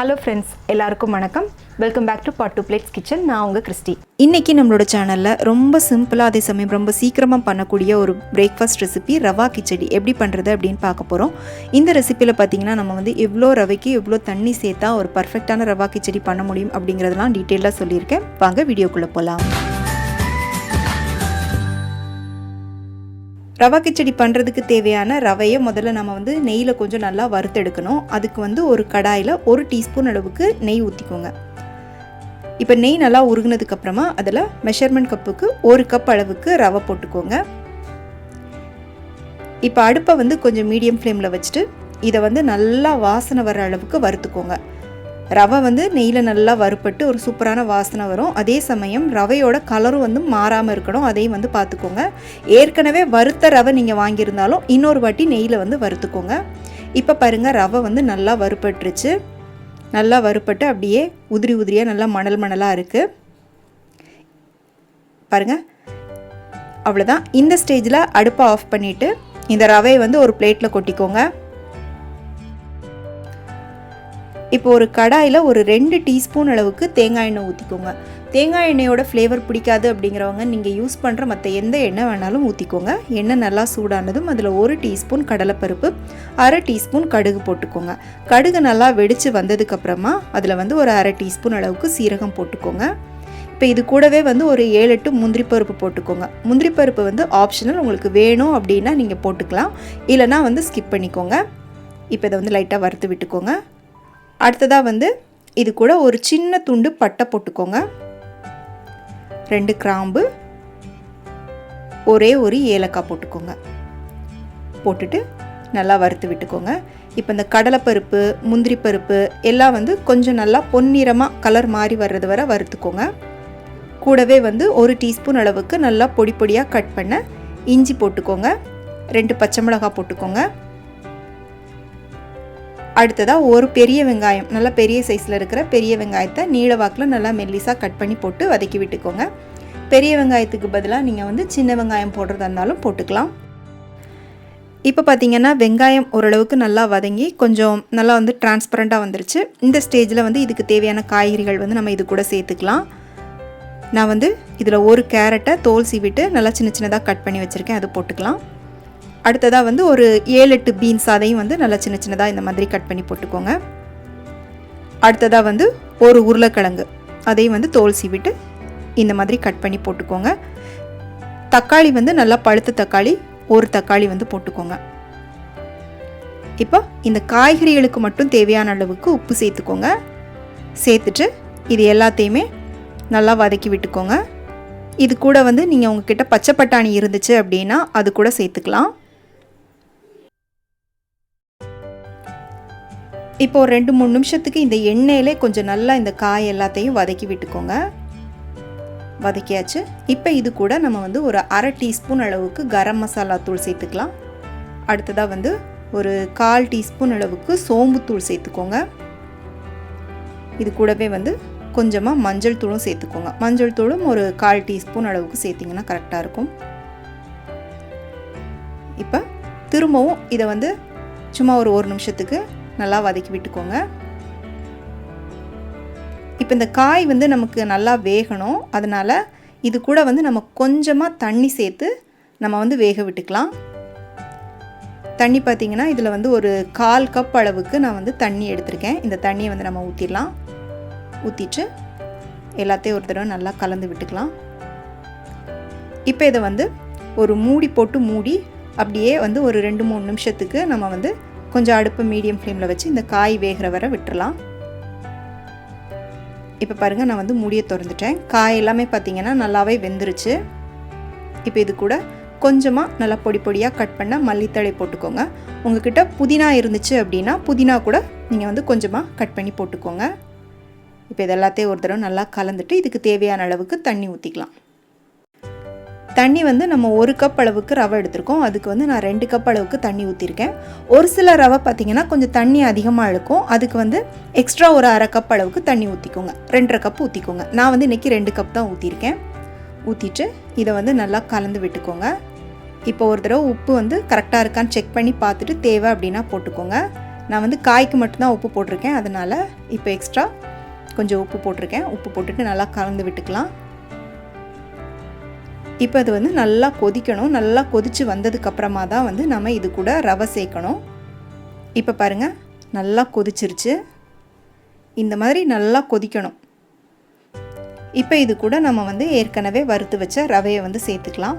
Hello friends, எல்லாருக்கும் வணக்கம். Welcome back to pot to plates kitchen. நான் உங்கள் கிறிஸ்டி. இன்றைக்கி நம்மளோட சேனலில் ரொம்ப சிம்பிளாக அதே சமயம் ரொம்ப சீக்கிரமாக பண்ணக்கூடிய ஒரு பிரேக்ஃபாஸ்ட் ரெசிபி ரவா கிச்சடி எப்படி பண்ணுறது அப்படின்னு பார்க்க போகிறோம். இந்த ரெசிப்பியில் பார்த்திங்கன்னா நம்ம வந்து எவ்வளோ ரவைக்கு எவ்வளோ தண்ணி சேர்த்தா ஒரு பர்ஃபெக்டான ரவா கிச்சடி பண்ண முடியும் அப்படிங்கிறதெல்லாம் டீட்டெயிலாக சொல்லியிருக்கேன். வாங்க வீடியோக்குள்ளே போகலாம். ரவா கிச்சடி பண்ணுறதுக்கு தேவையான ரவையை முதல்ல நம்ம வந்து நெய்யில் கொஞ்சம் நல்லா வறுத்தெடுக்கணும். அதுக்கு வந்து ஒரு கடாயில் 1 டீஸ்பூன் அளவுக்கு நெய் ஊற்றிக்கோங்க. இப்போ நெய் நல்லா உருகுனதுக்கப்புறமா அதில் மெஷர்மெண்ட் கப்புக்கு 1 கப் அளவுக்கு ரவை போட்டுக்கோங்க. இப்போ அடுப்பை வந்து கொஞ்சம் மீடியம் ஃப்ளேமில் வச்சுட்டு இதை வந்து நல்லா வாசனை வர அளவுக்கு வறுத்துக்கோங்க. ரவை வந்து நெய்யில் நல்லா வறுப்பட்டு ஒரு சூப்பரான வாசனை வரும். அதே சமயம் ரவையோட கலரும் வந்து மாறாமல் இருக்கணும், அதையும் வந்து பார்த்துக்கோங்க. ஏற்கனவே வறுத்த ரவை நீங்கள் வாங்கியிருந்தாலும் இன்னொரு வாட்டி நெய்யில் வந்து வறுத்துக்கோங்க. இப்போ பாருங்கள், ரவை வந்து நல்லா வறுப்பட்டுருச்சு. நல்லா வறுப்பட்டு அப்படியே உதிரி உதிரியாக நல்லா மணலாக இருக்குது பாருங்கள். அவ்வளோதான். இந்த ஸ்டேஜில் அடுப்பை ஆஃப் பண்ணிவிட்டு இந்த ரவையை வந்து ஒரு பிளேட்டில் கொட்டிக்கோங்க. இப்போ ஒரு கடாயில் ஒரு 2 டீஸ்பூன் அளவுக்கு தேங்காய் எண்ணெய் ஊற்றிக்கோங்க. தேங்காய் எண்ணெயோட ஃப்ளேவர் பிடிக்காது அப்படிங்கிறவங்க நீங்கள் யூஸ் பண்ணுற மற்ற எந்த எண்ணெய் வேணாலும் ஊற்றிக்கோங்க. எண்ணெய் நல்லா சூடானதும் அதில் 1 டீஸ்பூன் கடலைப்பருப்பு, 1/2 டீஸ்பூன் கடுகு போட்டுக்கோங்க. கடுகு நல்லா வெடித்து வந்ததுக்கப்புறமா அதில் வந்து ஒரு 1/2 டீஸ்பூன் அளவுக்கு சீரகம் போட்டுக்கோங்க. இப்போ இது கூடவே வந்து ஒரு 7-8 முந்திரி பருப்பு போட்டுக்கோங்க. முந்திரி பருப்பு வந்து ஆப்ஷனல், உங்களுக்கு வேணும் அப்படின்னா நீங்கள் போட்டுக்கலாம், இல்லைனா வந்து ஸ்கிப் பண்ணிக்கோங்க. இப்போ இதை வந்து லைட்டாக வறுத்து விட்டுக்கோங்க. அடுத்ததாக வந்து இது கூட ஒரு சின்ன துண்டு பட்டை போட்டுக்கோங்க. 2 கிராம்பு, ஒரே ஒரு ஏலக்காய் போட்டுக்கோங்க. போட்டுட்டு நல்லா வறுத்து விட்டுக்கோங்க. இப்போ இந்த கடலைப்பருப்பு, முந்திரி பருப்பு எல்லாம் வந்து கொஞ்சம் நல்லா பொன்னிறமாக கலர் மாறி வர்றது வரை வறுத்துக்கோங்க. கூடவே வந்து 1 டீஸ்பூன் அளவுக்கு நல்லா பொடி பொடியாக கட் பண்ண இஞ்சி போட்டுக்கோங்க. 2 பச்சை மிளகாய் போட்டுக்கோங்க. அடுத்ததாக ஒரு பெரிய வெங்காயம், நல்லா பெரிய சைஸில் இருக்கிற பெரிய வெங்காயத்தை நீள வாக்கில் நல்லா மெல்லிஸாக கட் பண்ணி போட்டு வதக்கி விட்டுக்கோங்க. பெரிய வெங்காயத்துக்கு பதிலாக நீங்கள் வந்து சின்ன வெங்காயம் போடுறதா இருந்தாலும் போட்டுக்கலாம். இப்போ பார்த்திங்கன்னா வெங்காயம் ஓரளவுக்கு நல்லா வதங்கி கொஞ்சம் நல்லா வந்து டிரான்ஸ்பரண்ட்டாக வந்துருச்சு. இந்த ஸ்டேஜில் வந்து இதுக்கு தேவையான காய்கறிகள் வந்து நம்ம இது கூட சேர்த்துக்கலாம். நான் வந்து இதில் ஒரு கேரட்டை தோல் சீவிட்டு நல்லா சின்ன சின்னதாக கட் பண்ணி வச்சுருக்கேன், அது போட்டுக்கலாம். அடுத்ததாக வந்து ஒரு 7-8 பீன்ஸ், அதையும் வந்து நல்லா சின்ன சின்னதாக இந்த மாதிரி கட் பண்ணி போட்டுக்கோங்க. அடுத்ததாக வந்து ஒரு உருளைக்கிழங்கு, அதையும் வந்து தோல் சீவிட்டு இந்த மாதிரி கட் பண்ணி போட்டுக்கோங்க. தக்காளி வந்து நல்லா பழுத்த தக்காளி, ஒரு தக்காளி வந்து போட்டுக்கோங்க. இப்போ இந்த காய்கறிகளுக்கு மட்டும் தேவையான அளவுக்கு உப்பு சேர்த்துக்கோங்க. சேர்த்துட்டு இது எல்லாத்தையுமே நல்லா வதக்கி விட்டுக்கோங்க. இது கூட வந்து நீங்கள் உங்ககிட்ட பச்சை பட்டாணி இருந்துச்சு அப்படின்னா அது கூட சேர்த்துக்கலாம். இப்போ ஒரு 2-3 நிமிஷத்துக்கு இந்த எண்ணெயிலே கொஞ்சம் நல்லா இந்த காய் எல்லாத்தையும் வதக்கி விட்டுக்கோங்க. வதக்கியாச்சு. இப்போ இது கூட நம்ம வந்து ஒரு 1/2 டீஸ்பூன் அளவுக்கு கரம் மசாலா தூள் சேர்த்துக்கலாம். அடுத்ததாக வந்து ஒரு 1/4 டீஸ்பூன் அளவுக்கு சோம்புத்தூள் சேர்த்துக்கோங்க. இது கூடவே வந்து கொஞ்சமாக மஞ்சள் தூளும் சேர்த்துக்கோங்க. மஞ்சள் தூளும் ஒரு 1/4 டீஸ்பூன் அளவுக்கு சேர்த்திங்கன்னா கரெக்டாக இருக்கும். இப்போ திரும்பவும் இதை வந்து சும்மா ஒரு 1 நிமிஷத்துக்கு நல்லா வதக்கி விட்டுக்கோங்க. இப்போ இந்த காய் வந்து நமக்கு நல்லா வேகணும், அதனால் இது கூட வந்து நம்ம கொஞ்சமாக தண்ணி சேர்த்து நம்ம வந்து வேக விட்டுக்கலாம். தண்ணி பார்த்திங்கன்னா இதில் வந்து ஒரு 1/4 கப் அளவுக்கு நான் வந்து தண்ணி எடுத்திருக்கேன். இந்த தண்ணியை வந்து நம்ம ஊற்றிடலாம். ஊற்றிட்டு எல்லாத்தையும் ஒரு தடவை நல்லா கலந்து விட்டுக்கலாம். இப்போ இதை வந்து ஒரு மூடி போட்டு மூடி அப்படியே வந்து ஒரு 2-3 நிமிஷத்துக்கு நம்ம வந்து கொஞ்சம் அடுப்பு மீடியம் ஃப்ளேமில் வச்சு இந்த காய் வேகிற வரை விட்டுறலாம். இப்போ பாருங்கள், நான் வந்து மூடியை திறந்துட்டேன். காய் எல்லாமே பார்த்திங்கன்னா நல்லாவே வெந்துருச்சு. இப்போ இது கூட கொஞ்சமாக நல்லா பொடி பொடியாக கட் பண்ண மல்லித்தழை போட்டுக்கோங்க. உங்கள்கிட்ட புதினா இருந்துச்சு அப்படின்னா புதினா கூட நீங்கள் வந்து கொஞ்சமாக கட் பண்ணி போட்டுக்கோங்க. இப்போ இது எல்லாத்தையும் ஒரு தடவை நல்லா கலந்துட்டு இதுக்கு தேவையான அளவுக்கு தண்ணி ஊற்றிக்கலாம். தண்ணி வந்து நம்ம 1 கப் அளவுக்கு ரவை எடுத்திருக்கோம், அதுக்கு வந்து நான் 2 கப் அளவுக்கு தண்ணி ஊற்றிருக்கேன். ஒரு சில ரவை பார்த்திங்கன்னா கொஞ்சம் தண்ணி அதிகமாக இழுக்கும், அதுக்கு வந்து எக்ஸ்ட்ரா ஒரு 1/2 கப் அளவுக்கு தண்ணி ஊற்றிக்கோங்க. 2.5 கப் ஊற்றிக்கோங்க. நான் வந்து இன்றைக்கி 2 கப் தான் ஊற்றிருக்கேன். ஊற்றிட்டு இதை வந்து நல்லா கலந்து விட்டுக்கோங்க. இப்போ ஒரு தடவை உப்பு வந்து கரெக்டாக இருக்கான்னு செக் பண்ணி பார்த்துட்டு தேவை அப்படின்னா போட்டுக்கோங்க. நான் வந்து காய்க்கு மட்டும்தான் உப்பு போட்டிருக்கேன், அதனால் இப்போ எக்ஸ்ட்ரா கொஞ்சம் உப்பு போட்டிருக்கேன். உப்பு போட்டுட்டு நல்லா கலந்து விட்டுக்கலாம். இப்போ அது வந்து நல்லா கொதிக்கணும். நல்லா கொதித்து வந்ததுக்கப்புறமா தான் வந்து நம்ம இது கூட ரவை சேர்க்கணும். இப்போ பாருங்கள், நல்லா கொதிச்சிருச்சு. இந்த மாதிரி நல்லா கொதிக்கணும். இப்போ இது கூட நம்ம வந்து ஏற்கனவே வறுத்து வச்ச ரவையை வந்து சேர்த்துக்கலாம்.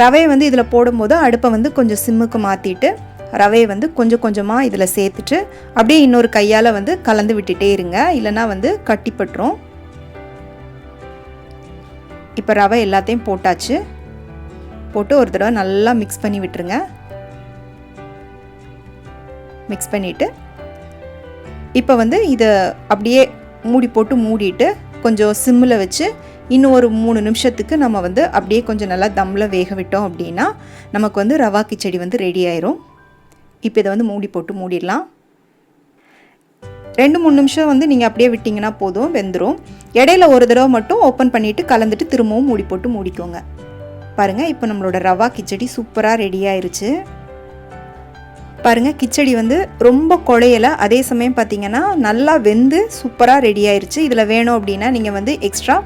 ரவையை வந்து இதில் போடும்போது அடுப்பை வந்து கொஞ்சம் சிம்முக்கு மாற்றிட்டு ரவையை வந்து கொஞ்சம் கொஞ்சமாக இதில் சேர்த்துட்டு அப்படியே இன்னொரு கையால் வந்து கலந்து விட்டுட்டே இருங்க, இல்லைனா வந்து கட்டிப்பட்டுரும். இப்போ ரவை எல்லாத்தையும் போட்டாச்சு. போட்டு ஒரு தடவை நல்லா மிக்ஸ் பண்ணி விட்டுருங்க. மிக்ஸ் பண்ணிவிட்டு இப்போ வந்து இதை அப்படியே மூடி போட்டு மூடிட்டு கொஞ்சம் சிம்மில் வச்சு இன்னும் ஒரு 3 நிமிஷத்துக்கு நம்ம வந்து அப்படியே கொஞ்சம் நல்லா தம்மில் வேக விட்டோம் அப்படின்னா நமக்கு வந்து ரவா கிச்சடி வந்து ரெடி ஆயிரும். இப்போ இதை வந்து மூடி போட்டு மூடிடலாம். 2-3 நிமிஷம் வந்து நீங்கள் அப்படியே விட்டிங்கன்னா போதும், வெந்துடும். இடையில ஒரு தடவை மட்டும் ஓப்பன் பண்ணிவிட்டு கலந்துட்டு திரும்பவும் மூடி போட்டு மூடிக்கோங்க. பாருங்கள், இப்போ நம்மளோட ரவா கிச்சடி சூப்பராக ரெடி ஆயிருச்சு. பாருங்கள், கிச்சடி வந்து ரொம்ப குழையலை, அதே சமயம் பார்த்திங்கன்னா நல்லா வெந்து சூப்பராக ரெடி ஆயிருச்சு. இதில் வேணும் அப்படின்னா நீங்கள் வந்து எக்ஸ்ட்ரா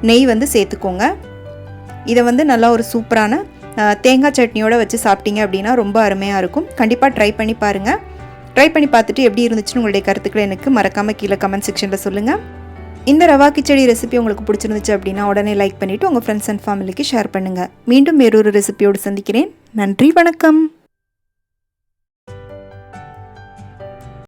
நெய் வந்து சேர்த்துக்கோங்க. இதை வந்து நல்லா ஒரு சூப்பரான தேங்காய் சட்னியோடு வச்சு சாப்பிட்டீங்க அப்படின்னா ரொம்ப அருமையாக இருக்கும். கண்டிப்பாக ட்ரை பண்ணி பாருங்கள். ட்ரை பண்ணி பார்த்துட்டு எப்படி இருந்துச்சுன்னு உங்களுடைய கருத்துக்களை எனக்கு மறக்காமல் கீழே கமெண்ட் செக்ஷனில் சொல்லுங்கள். இந்த ரவா கிச்சடி ரெசிபி உங்களுக்கு பிடிச்சிருந்துச்சு அப்படின்னா உடனே லைக் பண்ணிவிட்டு உங்கள் ஃப்ரெண்ட்ஸ் அண்ட் ஃபேமிலிக்கு ஷேர் பண்ணுங்கள். மீண்டும் வேறொரு ரெசிபியோடு சந்திக்கிறேன். நன்றி, வணக்கம்.